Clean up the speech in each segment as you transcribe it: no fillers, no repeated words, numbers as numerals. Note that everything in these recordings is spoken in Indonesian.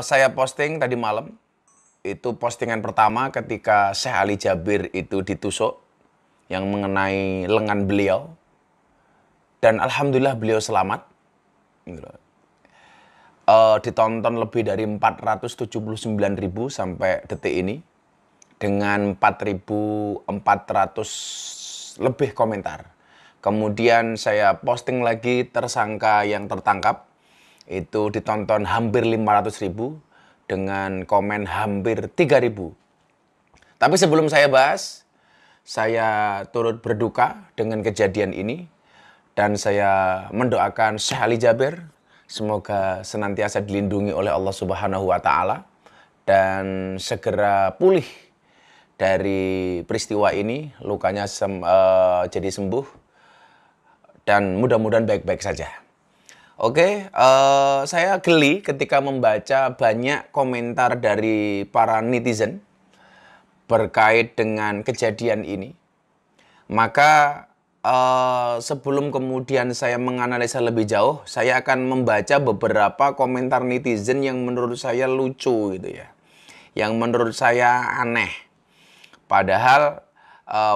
Saya posting tadi malam. Itu postingan pertama ketika Syekh Ali Jabir itu ditusuk yang mengenai lengan beliau. Dan alhamdulillah beliau selamat. Ditonton lebih dari 479.000 sampai detik ini. Dengan 4.400 lebih komentar. Kemudian saya posting lagi tersangka yang tertangkap. Itu ditonton hampir 500.000 dengan komen hampir 3.000. Tapi sebelum saya bahas, saya turut berduka dengan kejadian ini. Dan saya mendoakan Syekh Ali Jabir, semoga senantiasa dilindungi oleh Allah Subhanahu wa Ta'ala dan segera pulih dari peristiwa ini, lukanya jadi sembuh dan mudah-mudahan baik-baik saja. Oke, saya geli ketika membaca banyak komentar dari para netizen berkait dengan kejadian ini. Maka sebelum kemudian saya menganalisa lebih jauh, saya akan membaca beberapa komentar netizen yang menurut saya lucu gitu ya. Yang menurut saya aneh. Padahal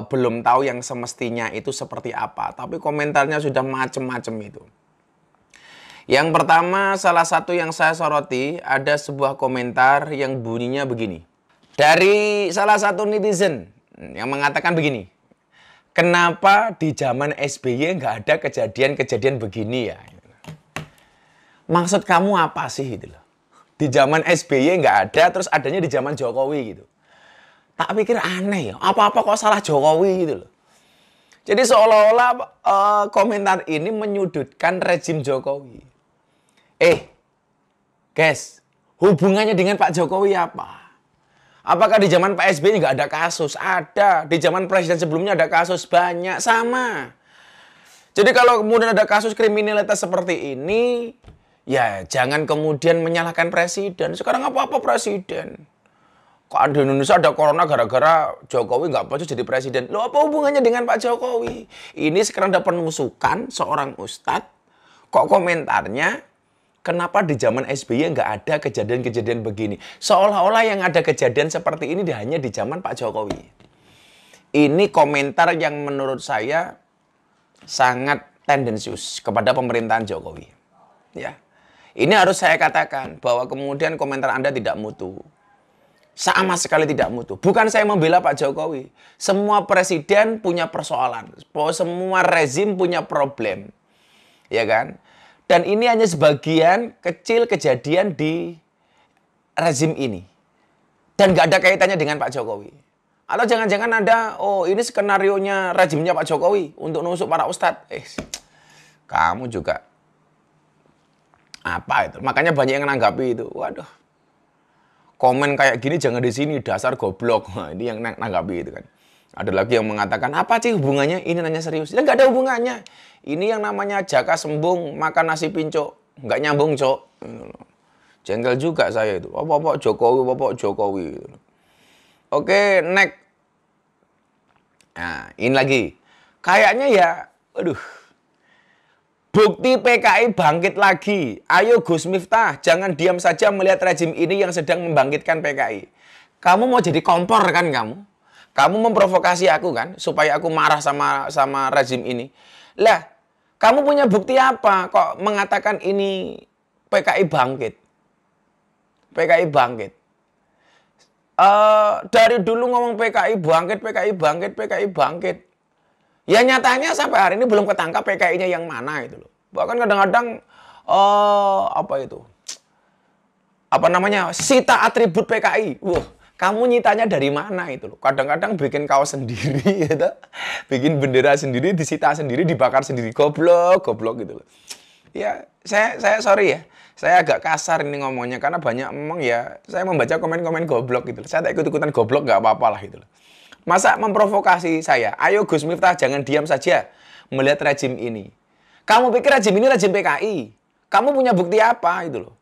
belum tahu yang semestinya itu seperti apa. Tapi komentarnya sudah macem-macem itu. Yang pertama, salah satu yang saya soroti, ada sebuah komentar yang bunyinya begini. Dari salah satu netizen yang mengatakan begini. Kenapa di zaman SBY nggak ada kejadian-kejadian begini ya? Maksud kamu apa sih gitu loh? Di zaman SBY nggak ada, terus adanya di zaman Jokowi gitu. Tak pikir aneh ya, apa-apa kok salah Jokowi gitu loh. Jadi seolah-olah komentar ini menyudutkan rezim Jokowi. Guys, hubungannya dengan Pak Jokowi apa? Apakah di zaman Pak SBY nggak ada kasus? Ada. Di zaman presiden sebelumnya ada kasus banyak. Sama. Jadi kalau kemudian ada kasus kriminalitas seperti ini, ya jangan kemudian menyalahkan presiden. Sekarang apa-apa presiden. Kok di Indonesia ada corona gara-gara Jokowi nggak pernah jadi presiden. Loh, apa hubungannya dengan Pak Jokowi? Ini sekarang ada penusukan seorang ustadz. Kok komentarnya, kenapa di zaman SBY nggak ada kejadian-kejadian begini? Seolah-olah yang ada kejadian seperti ini hanya di zaman Pak Jokowi. Ini komentar yang menurut saya sangat tendensius kepada pemerintahan Jokowi. Ya, ini harus saya katakan bahwa kemudian komentar Anda tidak mutu. Sama sekali tidak mutu. Bukan saya membela Pak Jokowi. Semua presiden punya persoalan. Semua rezim punya problem. Ya kan? Dan ini hanya sebagian kecil kejadian di rezim ini. Dan nggak ada kaitannya dengan Pak Jokowi. Atau jangan-jangan ada, ini skenarionya rezimnya Pak Jokowi untuk nusuk para ustadz. Kamu juga. Apa itu? Makanya banyak yang menanggapi itu. Waduh. Komen kayak gini jangan di sini, dasar goblok. Nah, ini yang nanggapi itu kan. Ada lagi yang mengatakan, apa sih hubungannya? Ini nanya serius. Ya nggak ada hubungannya. Ini yang namanya jaka sembung, makan nasi pincuk. Nggak nyambung, cok. Jengkel juga saya itu. Bapak Jokowi. Oke, next. Nah, ini lagi. Kayaknya ya, aduh. Bukti PKI bangkit lagi. Ayo Gus Miftah, jangan diam saja melihat rezim ini yang sedang membangkitkan PKI. Kamu mau jadi kompor kan kamu? Kamu memprovokasi aku kan, supaya aku marah sama rezim ini. Lah, kamu punya bukti apa kok mengatakan ini PKI bangkit? PKI bangkit. Dari dulu ngomong PKI bangkit. Ya nyatanya sampai hari ini belum ketangkap PKI-nya yang mana itu loh. Bahkan kadang-kadang sita atribut PKI. Wah, kamu nyitanya dari mana itu loh. Kadang-kadang bikin kaos sendiri gitu. Bikin bendera sendiri, disita sendiri, dibakar sendiri. Goblok gitu loh. Ya, saya sorry ya. Saya agak kasar ini ngomongnya karena banyak memang ya saya membaca komen-komen goblok gitu loh. Saya tak ikut-ikutan goblok nggak apa-apa lah gitu loh. Masa memprovokasi saya? Ayo Gus Miftah jangan diam saja melihat rezim ini. Kamu pikir rezim ini rezim PKI? Kamu punya bukti apa itu loh?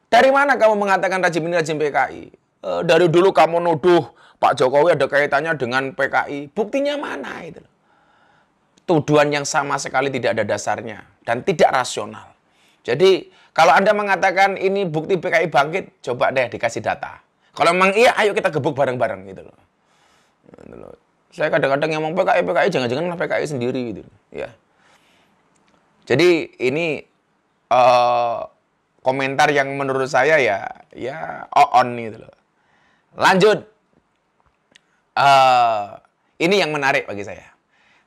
Dari mana kamu mengatakan rezim ini rezim PKI? Dari dulu kamu nuduh Pak Jokowi ada kaitannya dengan PKI. Buktinya mana itu loh? Tuduhan yang sama sekali tidak ada dasarnya dan tidak rasional. Jadi Kalau Anda mengatakan ini bukti PKI bangkit, coba deh dikasih data. Kalau memang iya, ayo kita gebuk bareng-bareng gitu loh. Saya kadang-kadang ngomong PKI, jangan-jangan PKI sendiri gitu. Ya. Jadi ini komentar yang menurut saya ya on gitu loh. Lanjut. Ini yang menarik bagi saya.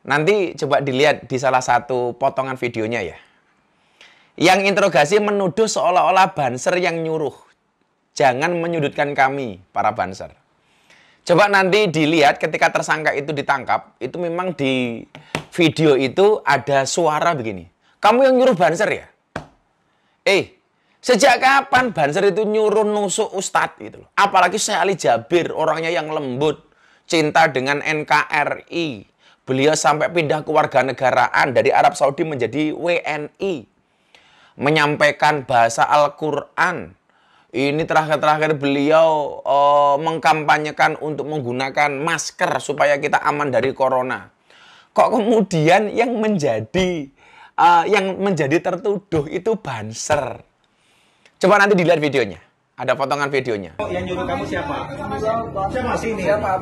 Nanti coba dilihat di salah satu potongan videonya ya. Yang interogasi menuduh seolah-olah Banser yang nyuruh. Jangan menyudutkan kami, para Banser. Coba nanti dilihat ketika tersangka itu ditangkap, itu memang di video itu ada suara begini. Kamu yang nyuruh Banser ya? Sejak kapan Banser itu nyuruh nusuk Ustadz gitu loh? Apalagi Syekh Ali Jabir, orangnya yang lembut, cinta dengan NKRI. Beliau sampai pindah kewarganegaraan dari Arab Saudi menjadi WNI. Menyampaikan bahasa Al-Quran. Ini terakhir-terakhir beliau mengkampanyekan untuk menggunakan masker supaya kita aman dari corona. Kok kemudian yang menjadi tertuduh itu Banser? Coba nanti dilihat videonya. Ada potongan videonya. Yang nyuruh kamu siapa? Siapa sini? Siapa?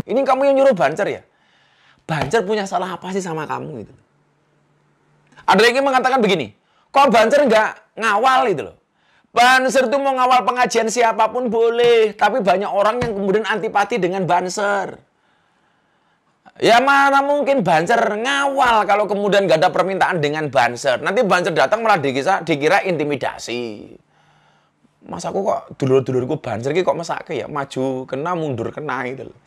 Ini kamu yang nyuruh Banser ya? Banser punya salah apa sih sama kamu itu? Ada yang mengatakan begini, kok Banser nggak ngawal itu loh? Banser tuh mau ngawal pengajian siapapun boleh, tapi banyak orang yang kemudian antipati dengan Banser. Ya mana mungkin Banser ngawal kalau kemudian nggak ada permintaan dengan Banser. Nanti Banser datang malah dikira intimidasi. Mas aku kok dulur-dulurku Banser kok mesake ya, maju kena mundur kena itu loh.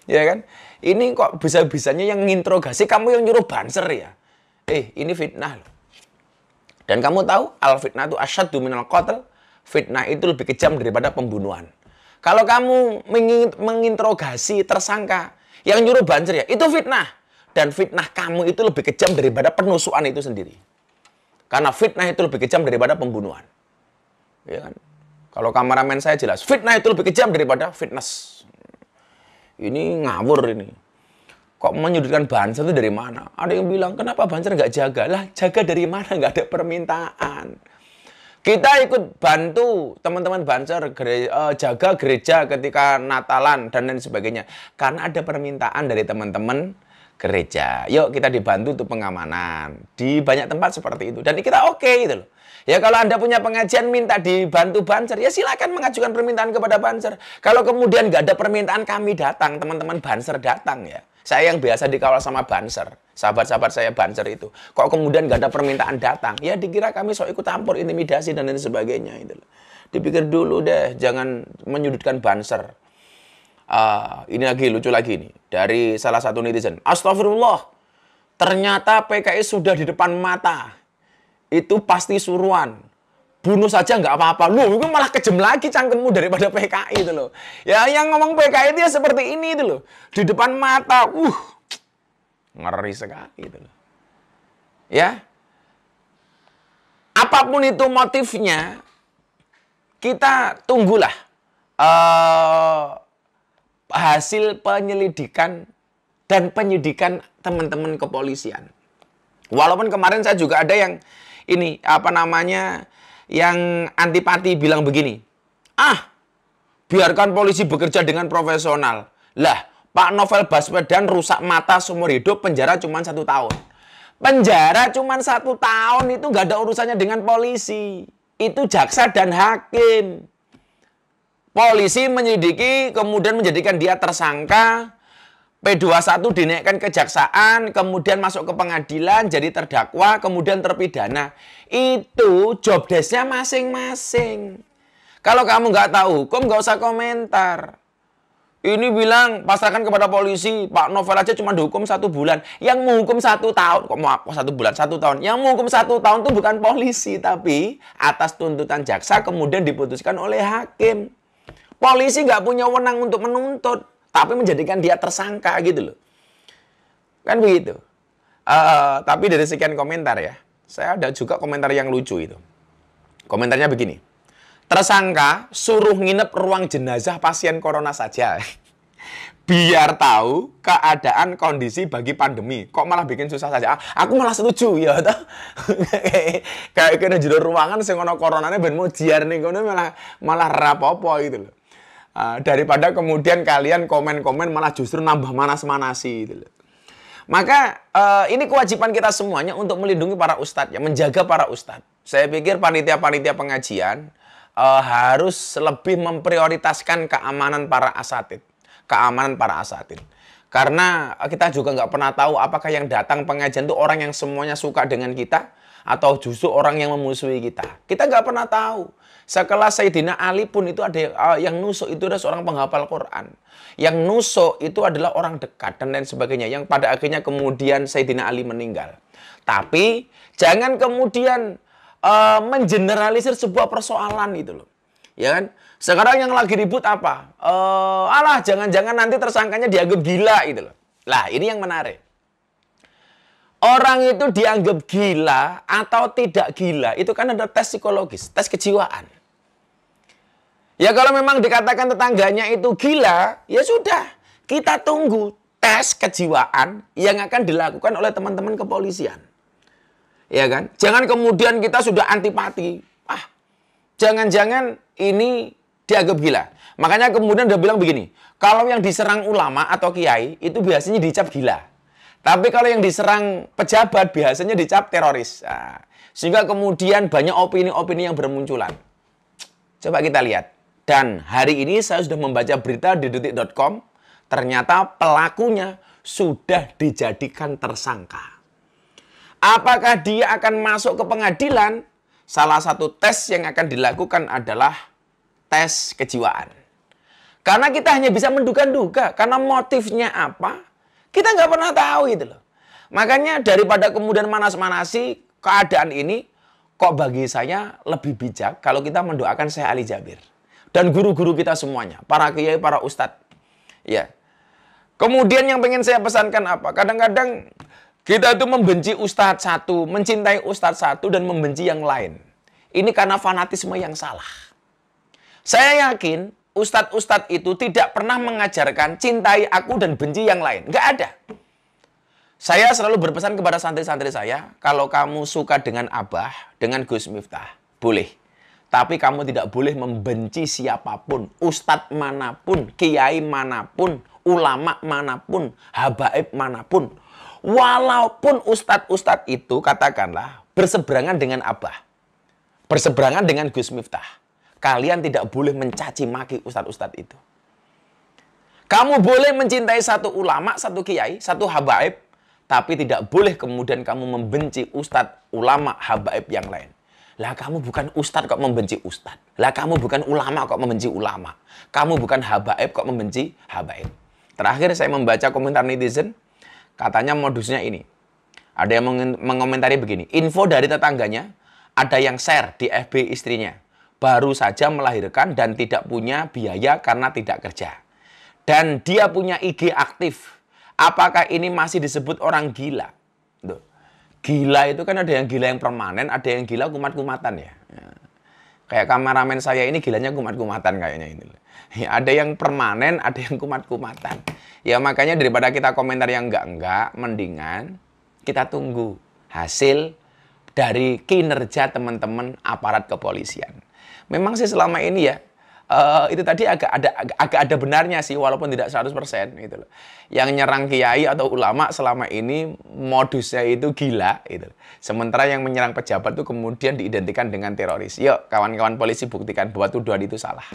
Ya kan? Ini kok bisa-bisanya yang nginterogasi kamu yang nyuruh Banser ya? Ini fitnah loh. Dan kamu tahu, al-fitnah itu asyaddu minal qatl. Fitnah itu lebih kejam daripada pembunuhan. Kalau kamu menginterogasi tersangka yang nyuruh Banser ya, itu fitnah. Dan fitnah kamu itu lebih kejam daripada penusukan itu sendiri. Karena fitnah itu lebih kejam daripada pembunuhan. Ya kan? Kalau kameramen saya jelas, fitnah itu lebih kejam daripada fitness. Ini ngawur ini. Kok menyudutkan Banser itu dari mana? Ada yang bilang, kenapa Banser nggak jaga? Lah, jaga dari mana? Nggak ada permintaan. Kita ikut bantu teman-teman Banser jaga gereja ketika Natalan dan lain sebagainya. Karena ada permintaan dari teman-teman gereja. Yuk kita dibantu untuk pengamanan. Di banyak tempat seperti itu. Dan kita oke gitu loh. Ya kalau Anda punya pengajian minta dibantu Banser, ya silakan mengajukan permintaan kepada Banser. Kalau kemudian nggak ada permintaan kami datang, teman-teman Banser datang ya. Saya yang biasa dikawal sama Banser, sahabat-sahabat saya Banser itu. Kok kemudian nggak ada permintaan datang? Ya dikira kami sok ikut campur intimidasi dan lain sebagainya itu. Dipikir dulu deh, jangan menyudutkan Banser. Ini lagi lucu lagi nih dari salah satu netizen. Astagfirullah, ternyata PKI sudah di depan mata. Itu pasti suruhan. Bunuh saja nggak apa-apa. Loh, itu malah kejem lagi cangkemmu daripada PKI itu loh. Ya, yang ngomong PKI itu ya seperti ini itu loh. Di depan mata. Ngeri sekali itu loh. Ya. Apapun itu motifnya, kita tunggulah hasil penyelidikan dan penyidikan teman-teman kepolisian. Walaupun kemarin saya juga ada yang ini, yang antipati bilang begini, biarkan polisi bekerja dengan profesional. Lah, Pak Novel Baswedan rusak mata seumur hidup, penjara cuma 1 tahun. Penjara cuma 1 tahun itu nggak ada urusannya dengan polisi. Itu jaksa dan hakim. Polisi menyelidiki, kemudian menjadikan dia tersangka, P21 dinaikkan kejaksaan, kemudian masuk ke pengadilan, jadi terdakwa, kemudian terpidana. Itu job desk-nya masing-masing. Kalau kamu nggak tahu hukum, nggak usah komentar. Ini bilang, pasrahkan kepada polisi, Pak Novel aja cuma dihukum 1 bulan. Yang menghukum 1 tahun, kok mau 1 bulan, 1 tahun. Yang menghukum 1 tahun itu bukan polisi, tapi atas tuntutan jaksa, kemudian diputuskan oleh hakim. Polisi nggak punya wewenang untuk menuntut, tapi menjadikan dia tersangka gitu loh. Kan begitu. Tapi dari sekian komentar ya, saya ada juga komentar yang lucu itu. Komentarnya begini. Tersangka suruh nginep ruang jenazah pasien corona saja. biar tahu keadaan kondisi bagi pandemi. Kok malah bikin susah saja? Aku malah setuju ya toh. Kayak kena jero ruangan sing ana coronane ben mau jiar ning kono malah rapopo gitu loh. Daripada kemudian kalian komen-komen malah justru nambah manas-manasi gitu loh. Maka ini kewajiban kita semuanya untuk melindungi para ustadz ya, menjaga para ustadz. Saya pikir panitia-panitia pengajian harus lebih memprioritaskan keamanan para asatid. Keamanan para asatid. Karena kita juga nggak pernah tahu apakah yang datang pengajian itu orang yang semuanya suka dengan kita atau justru orang yang memusuhi kita. Kita nggak pernah tahu. Sekelas Sayyidina Ali pun itu ada yang nusuk itu adalah seorang penghafal Quran. Yang nusuk itu adalah orang dekat dan lain sebagainya. Yang pada akhirnya kemudian Sayyidina Ali meninggal. Tapi jangan kemudian mengeneralisir sebuah persoalan itu loh. Ya kan? Sekarang yang lagi ribut apa? Alah, jangan-jangan nanti tersangkanya dianggap gila gitu loh. Lah, ini yang menarik. Orang itu dianggap gila atau tidak gila, itu kan ada tes psikologis, tes kejiwaan. Ya kalau memang dikatakan tetangganya itu gila, ya sudah. Kita tunggu tes kejiwaan yang akan dilakukan oleh teman-teman kepolisian. Ya kan? Jangan kemudian kita sudah antipati. Jangan-jangan ini dianggap gila. Makanya kemudian dia bilang begini, kalau yang diserang ulama atau kiai itu biasanya dicap gila. Tapi kalau yang diserang pejabat biasanya dicap teroris. Nah, sehingga kemudian banyak opini-opini yang bermunculan. Coba kita lihat. Dan hari ini saya sudah membaca berita di detik.com, ternyata pelakunya sudah dijadikan tersangka. Apakah dia akan masuk ke pengadilan? Salah satu tes yang akan dilakukan adalah tes kejiwaan. Karena kita hanya bisa menduga-duga. Karena motifnya apa, kita nggak pernah tahu itu loh. Makanya daripada kemudian manas-manasi keadaan ini, kok bagi saya lebih bijak kalau kita mendoakan Syekh Ali Jabir. Dan guru-guru kita semuanya. Para kiai, para ustadz. Ya. Kemudian yang pengen saya pesankan apa? Kadang-kadang kita itu membenci ustadz satu, mencintai ustadz satu, dan membenci yang lain. Ini karena fanatisme yang salah. Saya yakin ustadz-ustadz itu tidak pernah mengajarkan cintai aku dan benci yang lain. Nggak ada. Saya selalu berpesan kepada santri-santri saya, kalau kamu suka dengan Abah, dengan Gus Miftah, boleh. Tapi kamu tidak boleh membenci siapapun, ustadz manapun, kiai manapun, ulama manapun, habaib manapun. Walaupun ustadz-ustadz itu, katakanlah, berseberangan dengan Abah, berseberangan dengan Gus Miftah. Kalian tidak boleh mencaci maki ustadz-ustadz itu. Kamu boleh mencintai satu ulama, satu kiai, satu habaib, tapi tidak boleh kemudian kamu membenci ustadz, ulama, habaib yang lain. Lah kamu bukan ustadz kok membenci ustadz. Lah kamu bukan ulama kok membenci ulama. Kamu bukan habaib kok membenci habaib. Terakhir saya membaca komentar netizen, katanya modusnya ini. Ada yang mengomentari begini, info dari tetangganya, ada yang share di FB istrinya. Baru saja melahirkan dan tidak punya biaya karena tidak kerja. Dan dia punya IG aktif. Apakah ini masih disebut orang gila? Tuh. Gila itu kan ada yang gila yang permanen, ada yang gila kumat-kumatan ya. Kayak kameramen saya ini gilanya kumat-kumatan kayaknya ini. Ya, ada yang permanen, ada yang kumat-kumatan. Ya makanya daripada kita komentar yang enggak-enggak, mendingan kita tunggu hasil dari kinerja teman-teman aparat kepolisian. Memang sih selama ini ya, itu tadi agak ada benarnya sih, walaupun tidak 100% gitu loh. Yang nyerang kiai atau ulama selama ini modusnya itu gila gitu. Sementara yang menyerang pejabat itu kemudian diidentikan dengan teroris. Yuk kawan-kawan polisi buktikan bahwa tuduhan itu salah.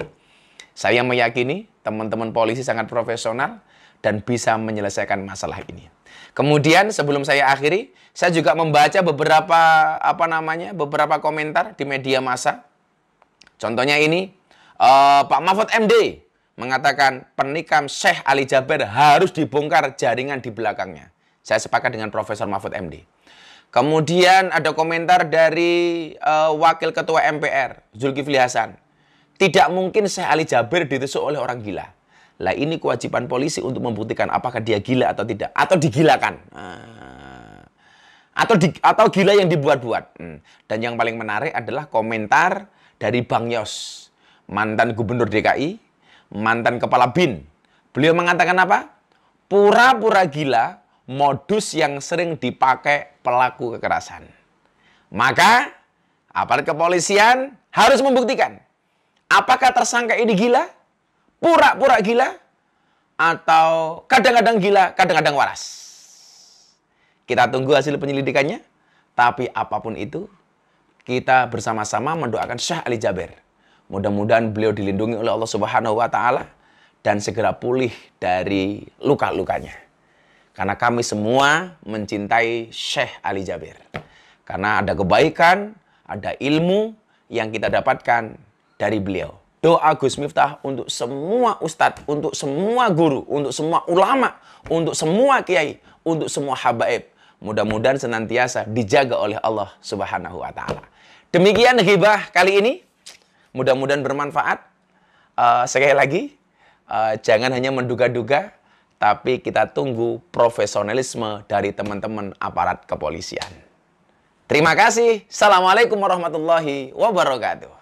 Saya meyakini teman-teman polisi sangat profesional dan bisa menyelesaikan masalah ini. Kemudian sebelum saya akhiri, saya juga membaca beberapa komentar di media massa. Contohnya ini, Pak Mahfud MD mengatakan penikam Syekh Ali Jabir harus dibongkar jaringan di belakangnya. Saya sepakat dengan Profesor Mahfud MD. Kemudian ada komentar dari Wakil Ketua MPR, Zulkifli Hasan. Tidak mungkin Syekh Ali Jabir ditusuk oleh orang gila. Lah ini kewajiban polisi untuk membuktikan apakah dia gila atau tidak. Atau digilakan. Atau gila yang dibuat-buat. Dan yang paling menarik adalah komentar dari Bang Yos, mantan Gubernur DKI, mantan Kepala BIN, Beliau mengatakan apa? Pura-pura gila, modus yang sering dipakai pelaku kekerasan. Maka, aparat kepolisian harus membuktikan apakah tersangka ini gila, pura-pura gila, atau kadang-kadang gila, kadang-kadang waras. Kita tunggu hasil penyelidikannya, tapi apapun itu, kita bersama-sama mendoakan Syekh Ali Jaber. Mudah-mudahan beliau dilindungi oleh Allah Subhanahu wa Ta'ala dan segera pulih dari luka-lukanya. Karena kami semua mencintai Syekh Ali Jaber. Karena ada kebaikan, ada ilmu yang kita dapatkan dari beliau. Doa Gus Miftah untuk semua ustadz, untuk semua guru, untuk semua ulama, untuk semua kiai, untuk semua habaib. Mudah-mudahan senantiasa dijaga oleh Allah Subhanahu wa Ta'ala. Demikian ghibah kali ini. Mudah-mudahan bermanfaat. Sekali lagi, jangan hanya menduga-duga, tapi kita tunggu profesionalisme dari teman-teman aparat kepolisian. Terima kasih. Assalamualaikum warahmatullahi wabarakatuh.